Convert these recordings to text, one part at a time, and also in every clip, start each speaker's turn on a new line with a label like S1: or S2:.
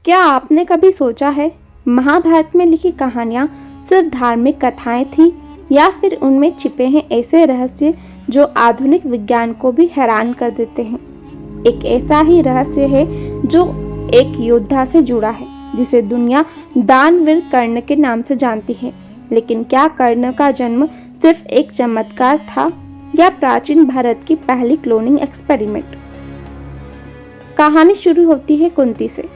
S1: क्या आपने कभी सोचा है महाभारत में लिखी कहानियाँ सिर्फ धार्मिक कथाएं थी या फिर उनमें छिपे हैं ऐसे रहस्य जो आधुनिक विज्ञान को भी हैरान कर देते हैं। एक ऐसा ही रहस्य है जो एक योद्धा से जुड़ा है जिसे दुनिया दानवीर कर्ण के नाम से जानती है। लेकिन क्या कर्ण का जन्म सिर्फ एक चमत्कार था या प्राचीन भारत की पहली क्लोनिंग एक्सपेरिमेंट? कहानी शुरू होती है कुंती से।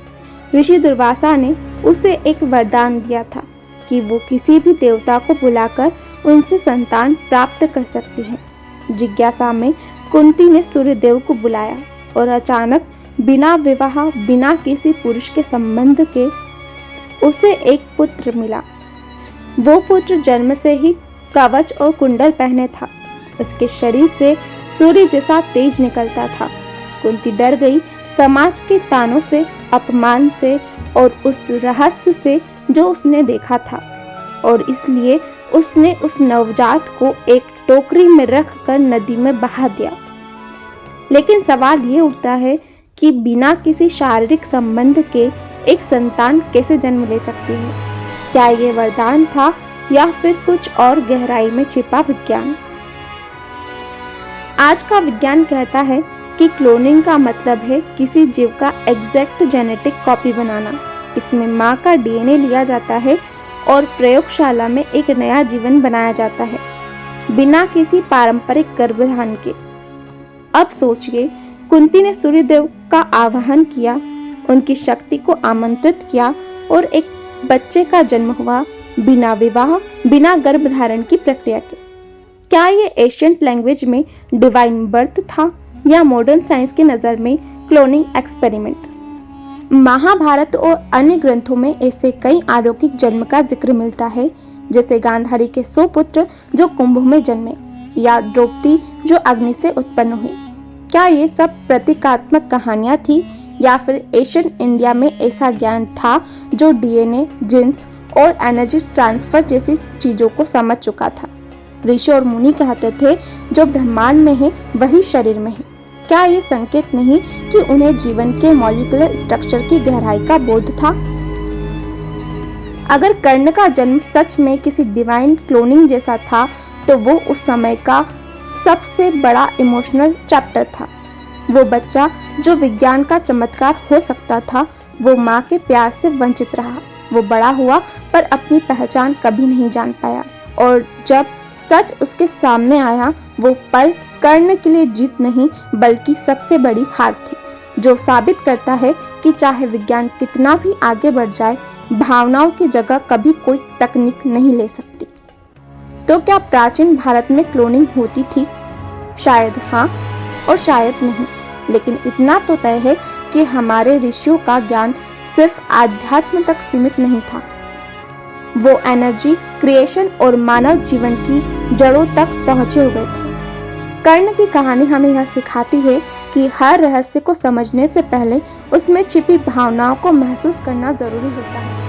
S1: ऋषि दुर्वासा ने उसे एक वरदान दिया था कि वो किसी भी देवता को बुलाकर उनसे संतान प्राप्त कर सकती है। जिज्ञासा में कुंती ने सूर्यदेव को बुलाया और अचानक बिना विवाह, बिना किसी पुरुष के संबंध के उसे एक पुत्र मिला। वो पुत्र जन्म से ही कवच और कुंडल पहने था। उसके शरीर से सूर्य जैसा तेज निकलता था। कुंती डर गई, समाज के तानों से, अपमान से और उस रहस्य से जो उसने देखा था, और इसलिए उसने उस नवजात को एक टोकरी में रखकर नदी में बहा दिया। लेकिन सवाल ये उठता है कि बिना किसी शारीरिक संबंध के एक संतान कैसे जन्म ले सकती है? क्या ये वरदान था या फिर कुछ और गहराई में छिपा विज्ञान? आज का विज्ञान कहता है कि क्लोनिंग का मतलब है किसी जीव का एग्जैक्ट जेनेटिक कॉपी बनाना। इसमें माँ का डीएनए लिया जाता है और प्रयोगशाला में एक नया जीवन बनाया जाता है बिना किसी पारंपरिक गर्भधान के। अब सोचिए, कुंती ने सूर्यदेव का आवाहन किया, उनकी शक्ति को आमंत्रित किया और एक बच्चे का जन्म हुआ बिना विवाह, बिना गर्भधारण की प्रक्रिया के। क्या ये एशियंट लैंग्वेज में डिवाइन बर्थ था या मॉडर्न साइंस की नज़र में क्लोनिंग एक्सपेरिमेंट? महाभारत और अन्य ग्रंथों में ऐसे कई अलौकिक जन्म का जिक्र मिलता है, जैसे गांधारी के 100 पुत्र जो कुंभ में जन्मे या द्रौपदी जो अग्नि से उत्पन्न हुई। क्या ये सब प्रतीकात्मक कहानियाँ थी या फिर एशियन इंडिया में ऐसा ज्ञान था जो डीएनए, जीन्स और एनर्जी ट्रांसफर जैसी चीज़ों को समझ चुका था? ऋषि और मुनि कहते थे जो ब्रह्मांड में है वही शरीर में है। क्या ये संकेत नहीं कि उन्हें जीवन के मॉलिक्यूलर स्ट्रक्चर की गहराई का बोध था? अगर कर्ण का जन्म सच में किसी डिवाइन क्लोनिंग जैसा था तो वो उस समय का सबसे बड़ा इमोशनल चैप्टर था। वो बच्चा जो विज्ञान का चमत्कार हो सकता था, वो माँ के प्यार से वंचित रहा। वो बड़ा हुआ पर अपनी पहचान कभी नहीं जान पाया, और जब सच उसके सामने आया, वो पल कर्ण के लिए जीत नहीं बल्कि सबसे बड़ी हार थी, जो साबित करता है कि चाहे विज्ञान कितना भी आगे बढ़ जाए, भावनाओं की जगह कभी कोई तकनीक नहीं ले सकती। तो क्या प्राचीन भारत में क्लोनिंग होती थी? शायद हाँ और शायद नहीं, लेकिन इतना तो तय है कि हमारे ऋषियों का ज्ञान सिर्फ आध्यात्म तक सीमित नहीं था। वो एनर्जी, क्रिएशन और मानव जीवन की जड़ों तक पहुंचे हुए थे। कर्ण की कहानी हमें यह सिखाती है कि हर रहस्य को समझने से पहले उसमें छिपी भावनाओं को महसूस करना जरूरी होता है।